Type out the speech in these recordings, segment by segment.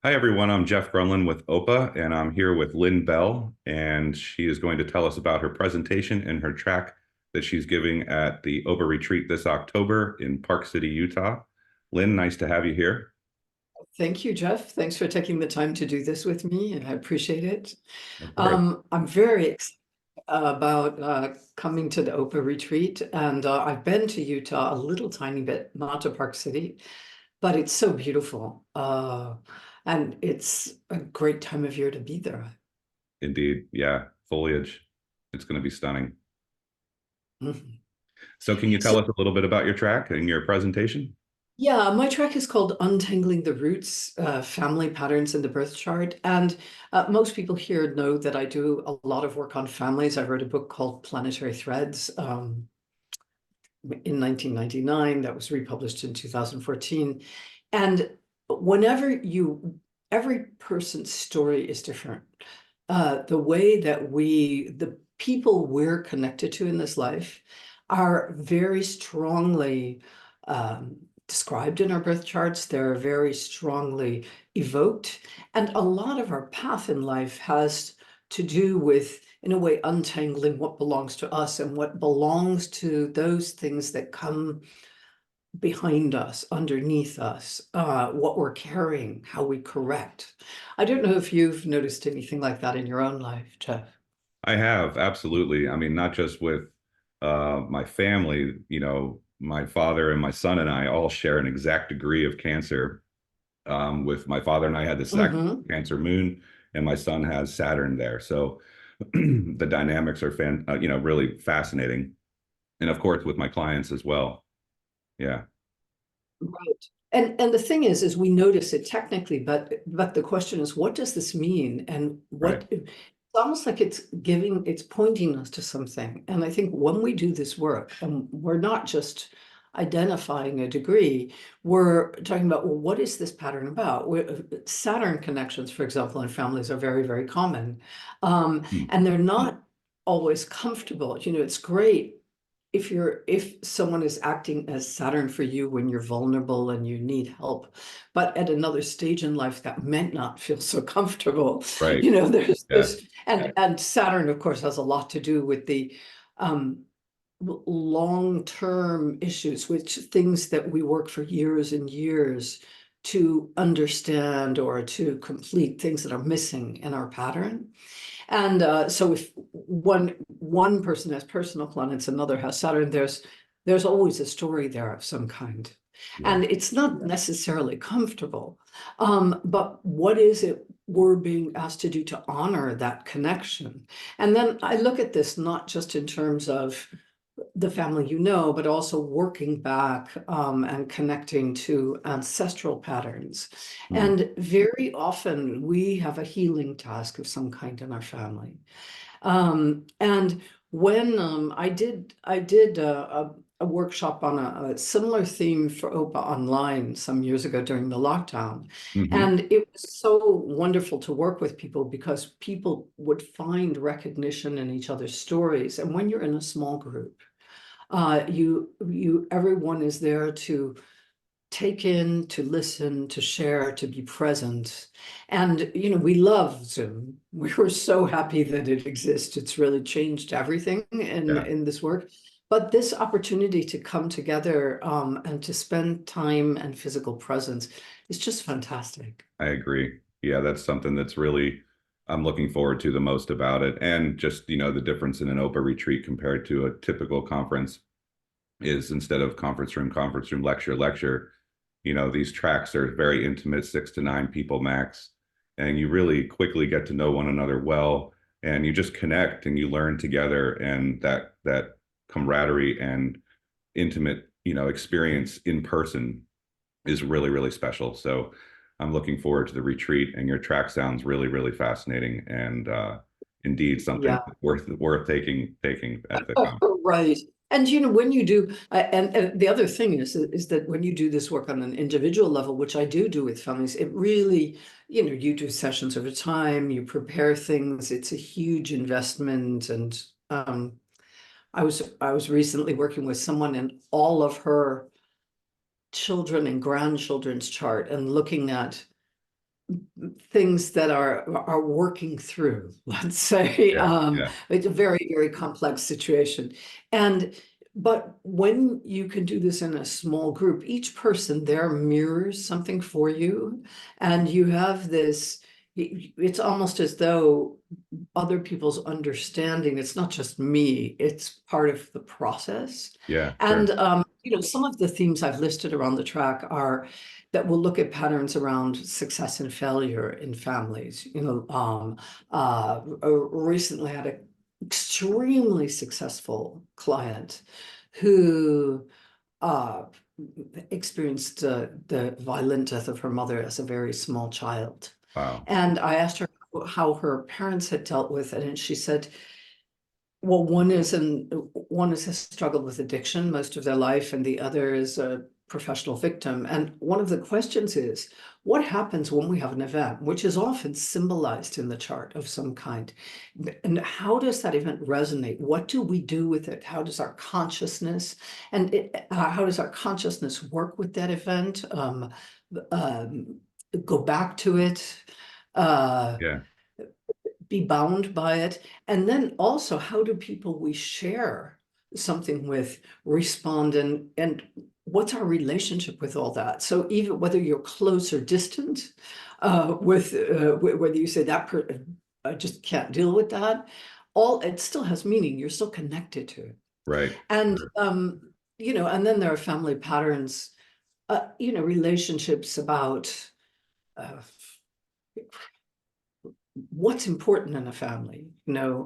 Hi, everyone. I'm Geoff Gronlund with OPA, and I'm here with Lynn Bell, and she is going to tell us about her presentation and her track that she's giving at the OPA retreat this October in Park City, Utah. Lynn, nice to have you here. Thank you, Geoff. Thanks for taking the time to do this with me, and I appreciate it. Of course. I'm very excited about coming to the OPA retreat, and I've been to Utah a little tiny bit, not to Park City, but it's so beautiful. And it's a great time of year to be there. Indeed. Yeah, foliage. It's going to be stunning. Mhm. So, can you tell So, us a little bit about your track and your presentation? yeah, my track is called Untangling the Roots, Family Patterns in the Birth Chart. And most people here know that I do a lot of work on families. I wrote a book called Planetary Threads in 1999 that was republished in 2014. And every person's story is different. The way that the people we're connected to in this life are very strongly described in our birth charts. They're very strongly evoked. And a lot of our path in life has to do with, in a way, untangling what belongs to us and what belongs to those things that come behind us, underneath us, what we're carrying, how we correct. I don't know if you've noticed anything like that in your own life, Geoff. I have, absolutely. I mean, not just with my family, my father and my son and I all share an exact degree of cancer. With my father and I had the exact Hmm. Cancer moon, and my son has Saturn there. So the dynamics are really fascinating. And of course, with my clients as well. Yeah, Right. And the thing is we notice it technically, but the question is, what does this mean? And right. it's almost like it's pointing us to something. And I think when we do this work, and we're not just identifying a degree, we're talking about, well, what is this pattern about? Saturn connections, for example, in families are very, very common. Hmm. And they're not always comfortable. It's great if someone is acting as Saturn for you when you're vulnerable and you need help, but at another stage in life that might not feel so comfortable. Right. There's Yeah. this, and Saturn, of course, has a lot to do with the um long-term issues, which things that we work for years and years to understand or to complete, things that are missing in our pattern. And so if one person has personal planets, another has Saturn, there's always a story there of some kind. Yeah. And it's not necessarily comfortable. But what is it we're being asked to do to honor that connection? And then I look at this not just in terms of the family but also working back and connecting to ancestral patterns. Hmm. And very often we have a healing task of some kind in our family. And when I did a workshop on a similar theme for OPA online some years ago during the lockdown. Hmm. And it was so wonderful to work with people because people would find recognition in each other's stories. And when you're in a small group, everyone is there to take in, to listen, to share, to be present. And, we love Zoom. We were so happy that it exists. It's really changed everything Yeah, in this work. But this opportunity to come together and to spend time and physical presence is just fantastic. I agree. Yeah, that's something that's really I'm looking forward to the most about it. And just, the difference in an OPA retreat compared to a typical conference is instead of conference room, lecture, these tracks are very intimate, 6 to 9 people max, and you really quickly get to know one another well, and you just connect and you learn together, and that camaraderie and intimate, experience in person is really, really special. So I'm looking forward to the retreat, and your track sounds really, really fascinating, and indeed something Yeah. worth taking at the conference. Right. And when you do, and the other thing is that when you do this work on an individual level, which I do with families, it really, you do sessions over time, you prepare things, it's a huge investment. And I was recently working with someone and all of her children and grandchildren's chart and looking at things that are working through, let's say. Yeah, yeah, It's a very, very complex situation. And but when you can do this in a small group, each person there mirrors something for you, and you have this, it's almost as though other people's understanding, it's not just me, it's part of the process. yeah, And sure. some of the themes I've listed around the track are that will look at patterns around success and failure in families. Recently had an extremely successful client who uh, experienced the violent death of her mother as a very small child. Wow. And I asked her how her parents had dealt with it, and she said, well, one has struggled with addiction most of their life, and the other is a professional victim. And one of the questions is, what happens when we have an event, which is often symbolized in the chart of some kind? And how does that event resonate? What do we do with it? How does our consciousness how does our consciousness work with that event? Um, Go back to it. Uh, Yeah, be bound by it? And then also, how do people we share something with respond, and what's our relationship with all that? So even whether you're close or distant, whether you say I just can't deal with that, all it still has meaning. You're still connected to it. right. And Sure. and then there are family patterns, relationships about uh, what's important in a family.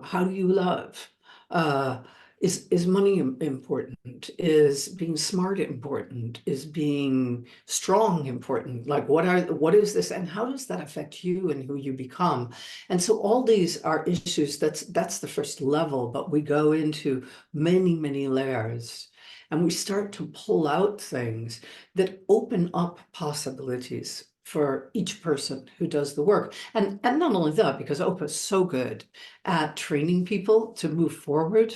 How do you love? uh is money important? Is being smart important? Is being strong important? Like, what is this, and how does that affect you and who you become? And so all these are issues. That's the first level, but we go into many, many layers, and we start to pull out things that open up possibilities for each person who does the work. And not only that, because OPA is so good at training people to move forward,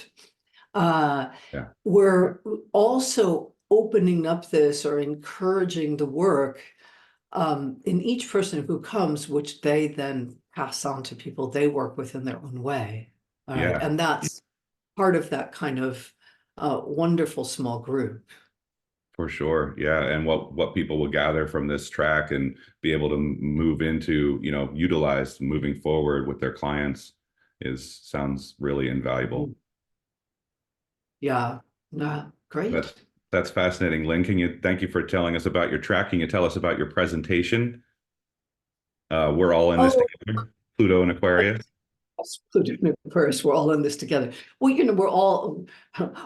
uh, Yeah, we're also opening up this or encouraging the work in each person who comes, which they then pass on to people they work with in their own way. All right. yeah, And that's part of that kind of wonderful small group. for sure. Yeah, and what people will gather from this track and be able to move into, utilize moving forward with their clients is sounds really invaluable. Yeah. That's Great. that's fascinating. Lynn, thank you for telling us about your track. Can you tell us about your presentation? We're all in this Oh, together, Pluto and Aquarius. us Pluto and Aquarius, we're all in this together. Well,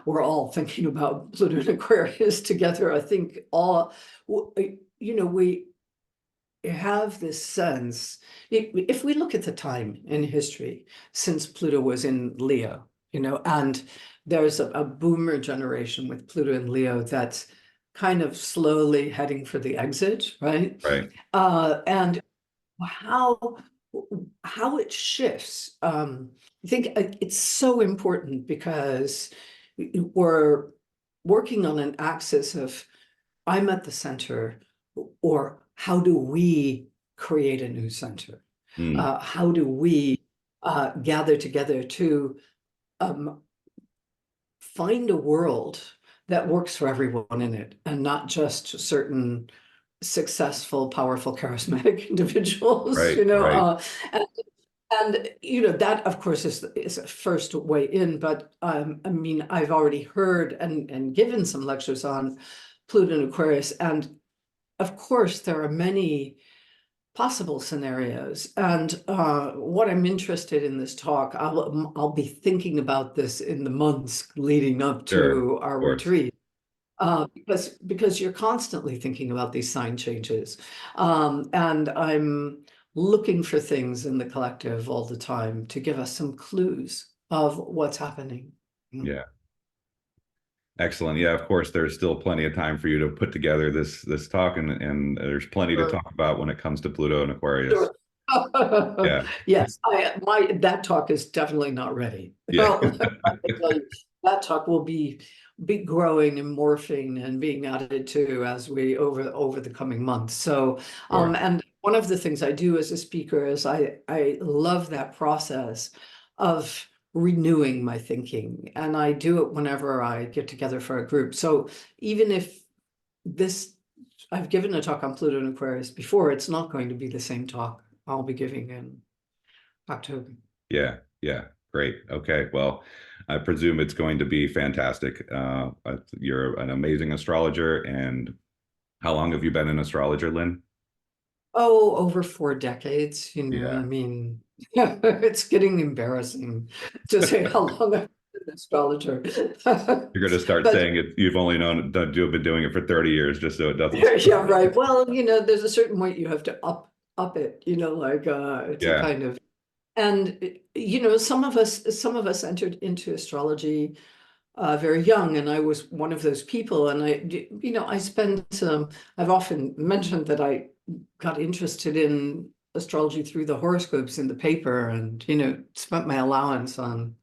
we're all thinking about Pluto and Aquarius together. I think we have this sense. If we look at the time in history since Pluto was in Leo, and there's a boomer generation with Pluto and Leo that's kind of slowly heading for the exit, right? Right. And how how it shifts. I think it's so important because we're working on an axis of I'm at the center, or how do we create a new center? Mm, How do we gather together to um, find a world that works for everyone in it, and not just certain successful, powerful, charismatic individuals, right, right. and that of course is a first way in. But I mean, I've already heard and given some lectures on Pluto and Aquarius, and of course there are many possible scenarios. And what I'm interested in this talk, I'll be thinking about this in the months leading up Sure, of to our course. retreat, because you're constantly thinking about these sign changes. And I'm looking for things in the collective all the time to give us some clues of what's happening. Mm. Yeah. Excellent. Yeah, of course, there's still plenty of time for you to put together this talk, and there's plenty to Sure. talk about when it comes to Pluto and Aquarius. Sure. Yeah, Yes, that talk is definitely not ready. yeah, I can tell you, that talk will be growing and morphing and being added to as we over the coming months. So, sure. and one of the things I do as a speaker is I love that process of renewing my thinking. And I do it whenever I get together for a group. So even if this, I've given a talk on Pluto and Aquarius before, it's not going to be the same talk I'll be giving in October. Yeah, yeah, great. Okay, well, I presume it's going to be fantastic. You're an amazing astrologer. And how long have you been an astrologer, Lynn? Oh, over 4 decades, I Yeah, mean, it's getting embarrassing to say how long I've been an astrologer. you're going to start But saying it. You've only been doing it for 30 years, just so it doesn't. yeah, right. Well, there's a certain point you have to up it, like to Yeah, kind of, and some of us entered into astrology very young, and I was one of those people. And I spent I've often mentioned that I got interested in astrology through the horoscopes in the paper, and spent my allowance on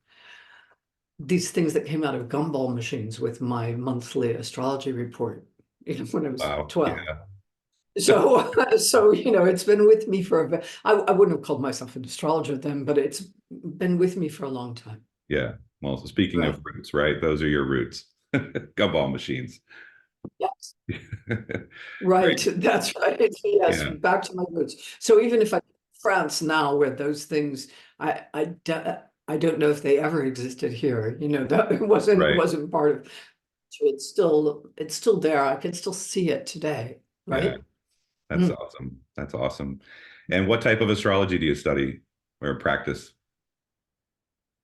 these things that came out of gumball machines with my monthly astrology report, when I was wow. 12. Yeah, So, it's been with me for I wouldn't have called myself an astrologer then, but it's been with me for a long time. yeah. Well, so speaking of Right. roots, right? Those are your roots. Gumball machines. Yes. Great. Right. That's right. Yes. Yeah, Back to my roots. So even if I France now, where those things, I don't know if they ever existed here. That it wasn't right. wasn't part of. So it's still there. I can still see it today. Yeah, Right. that's Mm. awesome. That's awesome. And what type of astrology do you study or practice?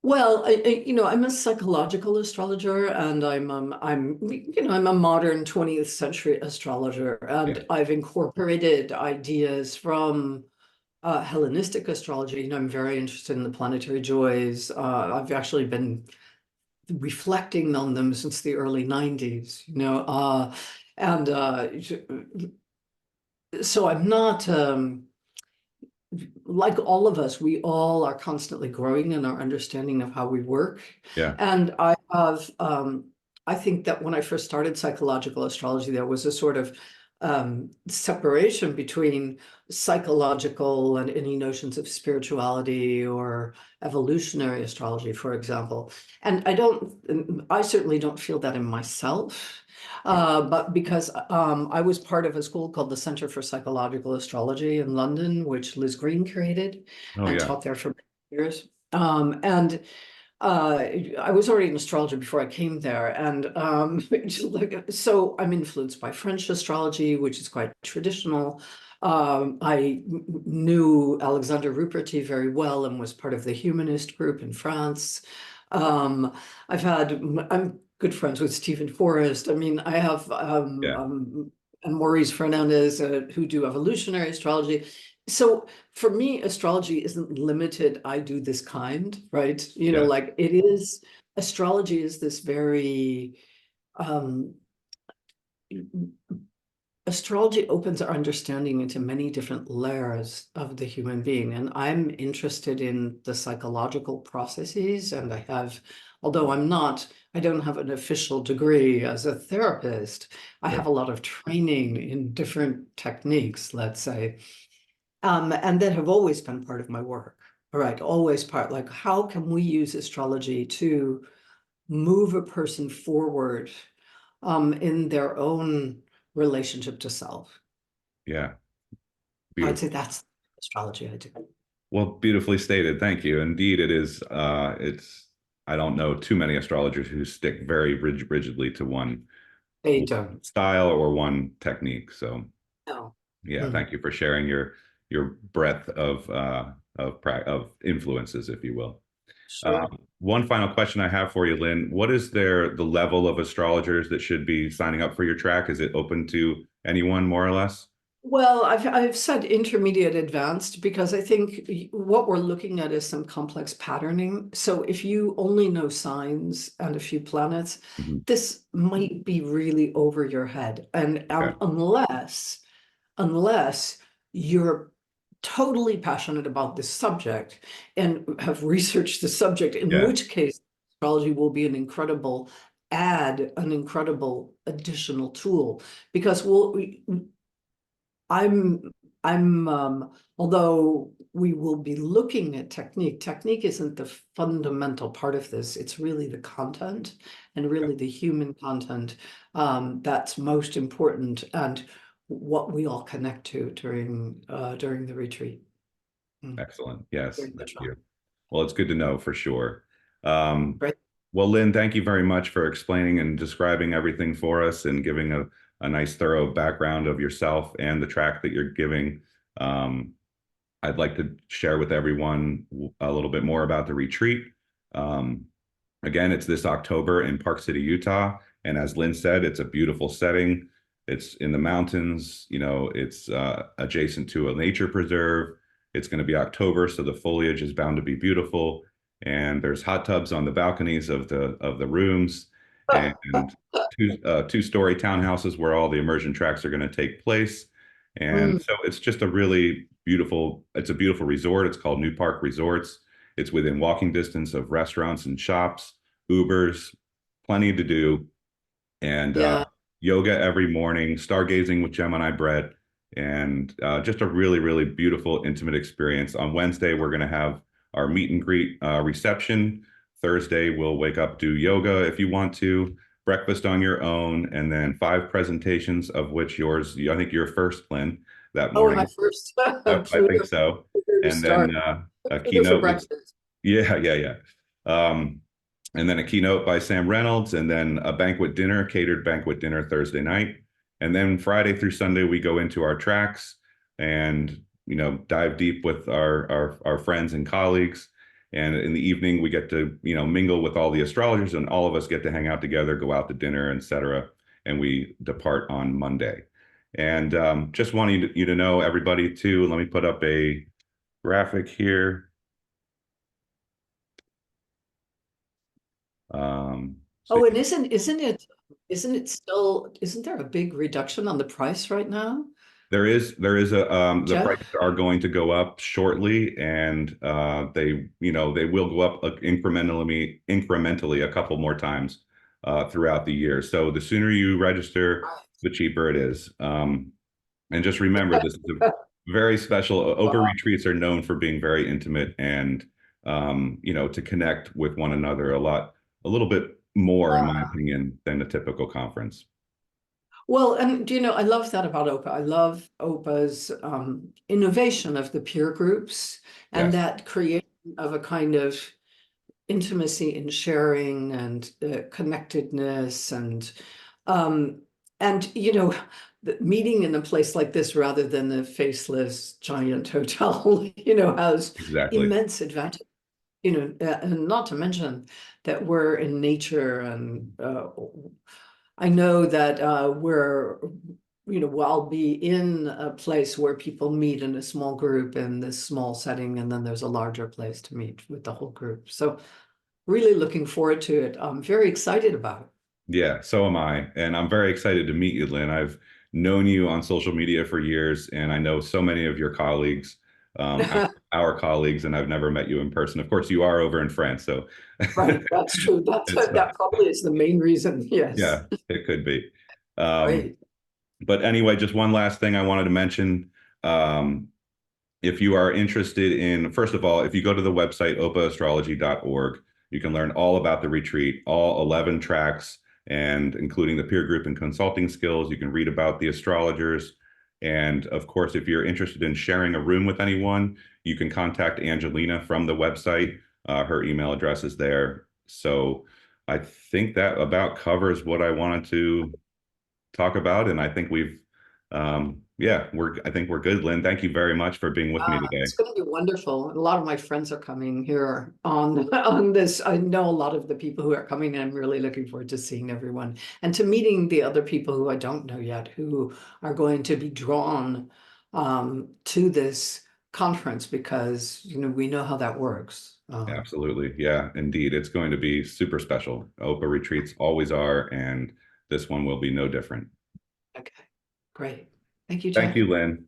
Well, I'm a psychological astrologer, and I'm a modern 20th century astrologer, Yeah. and I've incorporated ideas from Hellenistic astrology. I'm very interested in the planetary joys. I've actually been reflecting on them since the early 90s, and so I'm not. Like all of us, we all are constantly growing in our understanding of how we work. Yeah. And I think that when I first started psychological astrology, there was a sort of separation between psychological and any notions of spirituality or evolutionary astrology, for example. And I certainly don't feel that in myself. But because I was part of a school called the Center for Psychological Astrology in London, which Liz Green created Oh, and yeah. taught there for many years. And I was already an astrologer before I came there. And so I'm influenced by French astrology, which is quite traditional. I knew Alexander Ruperti very well and was part of the humanist group in France. Um, I'm good friends with Stephen Forrest. I mean, I have Yeah. and Maurice Fernandez, who do evolutionary astrology. So for me, astrology isn't limited. I do this kind, right? Yeah. Like it is. Astrology is this very um, astrology opens our understanding into many different layers of the human being. And I'm interested in the psychological processes. And although I don't have an official degree as a therapist, I Sure. have a lot of training in different techniques, let's say, and that have always been part of my work. All right, always part, like how can we use astrology to move a person forward in their own relationship to self. Yeah. I'd say Beautiful. that's astrology I do. Well, beautifully stated. Thank you. Indeed, it is. I don't know too many astrologers who stick very rigidly to They one don't. style or one technique. So No. yeah, Mm. thank you for sharing your breadth of influences, if you will. Sure. One final question I have for you, Lynn. What is the level of astrologers that should be signing up for your track? Is it open to anyone, more or less? Well, I've said intermediate advanced because I think what we're looking at is some complex patterning. So if you only know signs and a few planets, Mhm. this might be really over your head. And Okay. unless you're totally passionate about this subject and have researched the subject, in Yeah. which case astrology will be an incredible additional tool because I'm I'm, although we will be looking at technique, technique isn't the fundamental part of this. It's really the content and really the human content that's most important and what we all connect to during the retreat. Excellent. Yes, During the thank trial. you. Well, it's good to know for sure. Um, Right. well, Lynn, thank you very much for explaining and describing everything for us and giving a nice thorough background of yourself and the track that you're giving. Um, I'd like to share with everyone a little bit more about the retreat. Um, Again, it's this October in Park City, Utah. And as Lynn said, it's a beautiful setting. It's in the mountains, it's adjacent to a nature preserve. It's going to be October, so the foliage is bound to be beautiful. And there's hot tubs on the balconies of the rooms, and two-story townhouses where all the immersion tracks are going to take place. And Mm, so it's just it's a beautiful resort. It's called New Park Resorts. It's within walking distance of restaurants and shops, Ubers, plenty to do, and yeah. yoga every morning, stargazing with Gemini Brett, and just a really, really beautiful, intimate experience. On Wednesday, we're going to have our meet and greet reception. Thursday, we'll wake up, do yoga if you want to, breakfast on your own, and then 5 presentations, of which yours, I think you're first, Lynn, that Oh, am I morning. first? Yep, I think True. so. Where to And then start? a True for keynote with breakfast. yeah, yeah, yeah. Um, and then a keynote by Sam Reynolds, and then a catered banquet dinner Thursday night. And then Friday through Sunday, we go into our tracks and, dive deep with our friends and colleagues. And in the evening, we get to, mingle with all the astrologers, and all of us get to hang out together, go out to dinner, etc. And we depart on Monday. And just wanting you to know, everybody, too, let me put up a graphic here. So Oh, and isn't there a big reduction on the price right now, there is the Geoff? prices are going to go up shortly, and they will go up incrementally a couple more times throughout the year. So the sooner you register, the cheaper it is. And just remember, this is a very special. OPA Wow. retreats are known for being very intimate and to connect with one another a little bit more, in my opinion, than a typical conference. Well, and I love that about OPA. I love OPA's innovation of the peer groups and Yes, that creation of a kind of intimacy and sharing and connectedness um and the meeting in a place like this rather than the faceless giant hotel has exactly. immense advantage, and not to mention that we're in nature and I know that I'll be in a place where people meet in a small group in this small setting, and then there's a larger place to meet with the whole group. So really looking forward to it. I'm very excited about Yeah, so am I. And I'm very excited to meet you, Lynn. I've known you on social media for years, and I know so many of your colleagues, our, it. our colleagues, and I've never met you in person. Of course, you are over in France, so Right, that's true. it's That probably is the main reason. Yes. yeah, it could be. Um, Right. but anyway, just one last thing I wanted to mention. Um, if you are interested in, first of all, if you go to the website opaastrology.org, you can learn all about the retreat, all 11 tracks, and including the peer group and consulting skills. You can read about the astrologers. And of course, if you're interested in sharing a room with anyone, you can contact Angelina from the website. Her email address is there. So I think that about covers what I wanted to talk about. And I think I think we're good, Lynn. Thank you very much for being with me today. It's going to be wonderful. A lot of my friends are coming here on on this. I know a lot of the people who are coming, and I'm really looking forward to seeing everyone and to meeting the other people who I don't know yet, who are going to be drawn to this conference because we know how that works. Absolutely. Yeah, indeed. It's going to be super special. OPA retreats always are, and this one will be no different. Okay, great. Thank you, Thank Jeff. you, Lynn.